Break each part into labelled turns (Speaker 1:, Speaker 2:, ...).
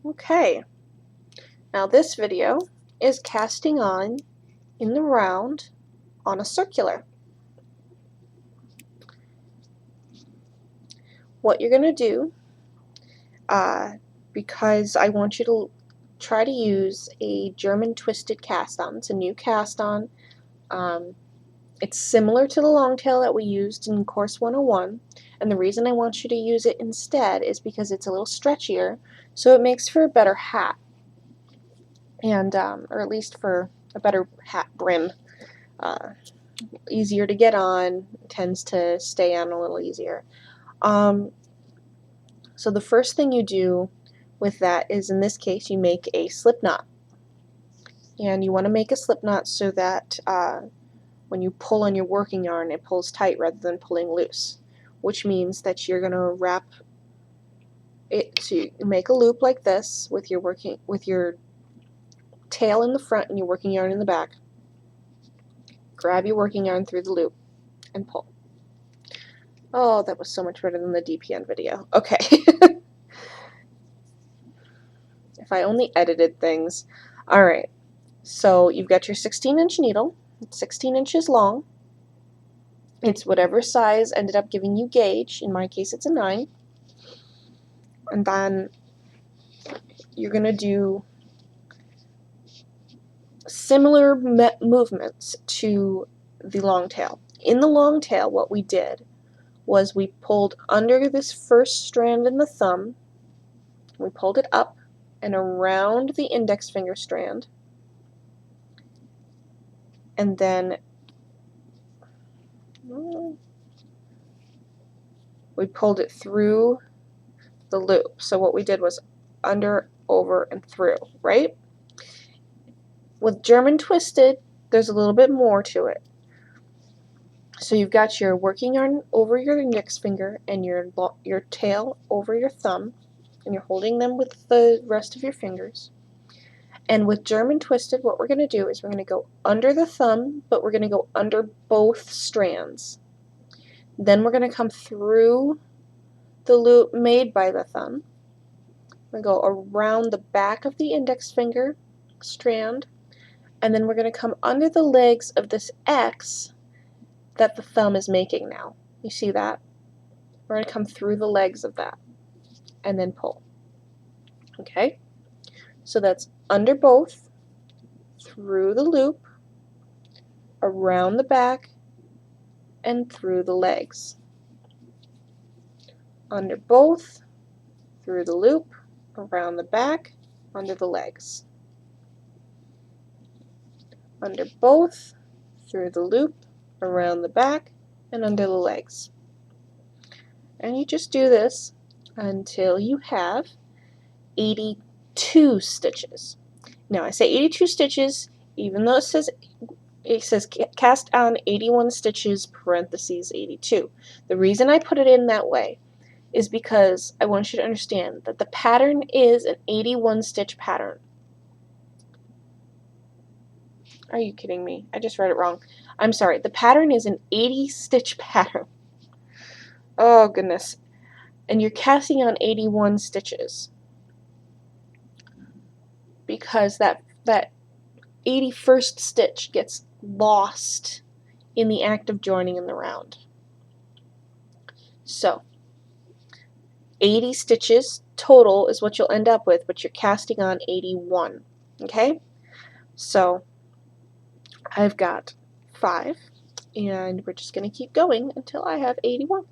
Speaker 1: Okay, now this video is casting on in the round on a circular. What you're going to do, because I want you to try to use a German twisted cast on. It's a new cast on. It's similar to the longtail that we used in Course 101, and the reason I want you to use it instead is because it's a little stretchier, so it makes for a better hat, and or at least for a better hat brim. Easier to get on, tends to stay on a little easier. So the first thing you do with that is, in this case, you make a slip knot. And you want to make a slip knot so that when you pull on your working yarn, it pulls tight rather than pulling loose, which means that you're going to wrap it, so you make a loop like this with your tail in the front and your working yarn in the back. Grab your working yarn through the loop and pull. Oh, that was so much better than the DPN video. Okay. If I only edited things. Alright, so you've got your 16-inch needle. It's 16 inches long. It's whatever size ended up giving you gauge. In my case, it's a 9. And then you're going to do similar movements to the long tail. In the long tail, what we did was we pulled under this first strand in the thumb, we pulled it up and around the index finger strand, and then we pulled it through the loop. So what we did was under, over, and through, right? With German twisted, there's a little bit more to it. So you've got your working yarn over your index finger and your tail over your thumb, and you're holding them with the rest of your fingers. And with German twisted, what we're going to do is we're going to go under the thumb, but we're going to go under both strands. Then we're going to come through the loop made by the thumb. We're going to go around the back of the index finger strand, and then we're going to come under the legs of this X that the thumb is making now. You see that? We're going to come through the legs of that and then pull. Okay? So that's under both, through the loop, around the back, and through the legs. Under both, through the loop, around the back, under the legs. Under both, through the loop, around the back, and under the legs. And you just do this until you have 82 stitches. Now I say 82 stitches, even though it says cast on 81 stitches parentheses 82. The reason I put it in that way is because I want you to understand that the pattern is an 81 stitch pattern. Are you kidding me? I just read it wrong. I'm sorry. The pattern is an 80 stitch pattern. Oh goodness. And you're casting on 81 stitches because that 81st stitch gets lost in the act of joining in the round. So 80 stitches total is what you'll end up with, but you're casting on 81. Okay? So I've got 5, and we're just going to keep going until I have 81.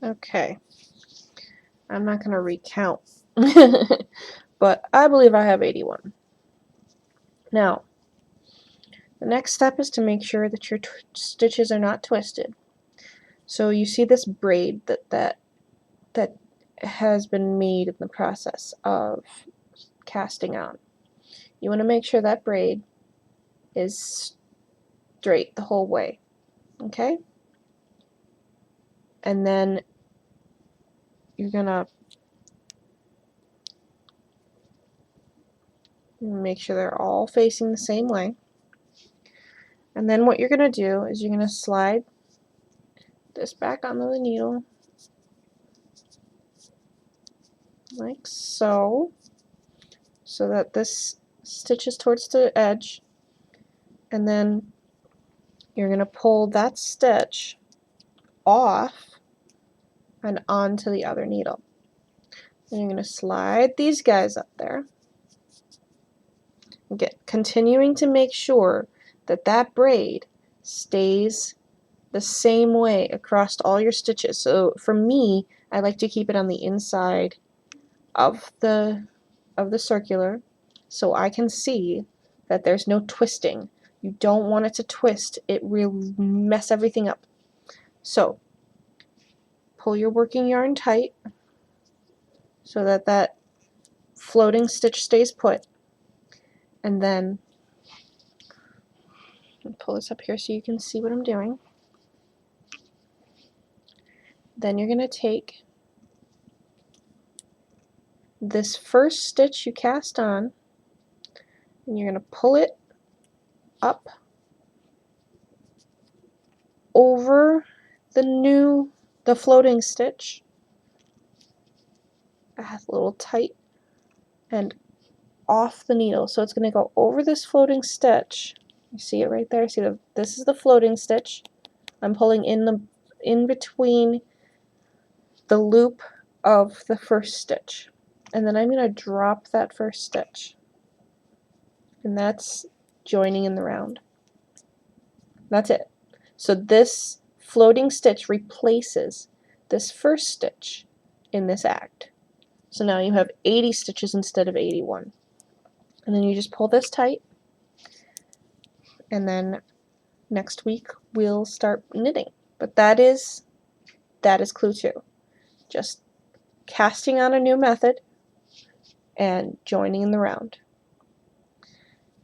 Speaker 1: Okay, I'm not going to recount, but I believe I have 81. Now, the next step is to make sure that your stitches are not twisted. So you see this braid that has been made in the process of casting on. You want to make sure that braid is straight the whole way, okay? And then you're gonna make sure they're all facing the same way. And then what you're gonna do is you're gonna slide this back onto the needle like so, so that this stitches towards the edge, and then you're gonna pull that stitch off and onto the other needle. And you're gonna slide these guys up there. Continuing to make sure that that braid stays the same way across all your stitches. So for me, I like to keep it on the inside of the circular so I can see that there's no twisting. You don't want it to twist. It will mess everything up. So pull your working yarn tight so that that floating stitch stays put, and then pull this up here so you can see what I'm doing. Then you're going to take this first stitch you cast on and you're going to pull it up over the floating stitch a little tight and off the needle. So it's going to go over this floating stitch. You see it right there? See, this is the floating stitch. I'm pulling in between the loop of the first stitch, and then I'm going to drop that first stitch, and that's joining in the round. That's it. So this floating stitch replaces this first stitch in this act. So now you have 80 stitches instead of 81. And then you just pull this tight, and then next week we'll start knitting. But that is clue 2. Just casting on a new method and joining in the round.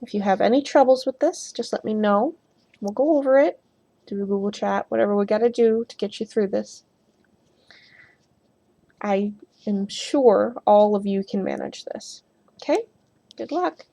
Speaker 1: If you have any troubles with this, just let me know. We'll go over it, do a Google chat, whatever we gotta do to get you through this. I am sure all of you can manage this. Okay? Good luck.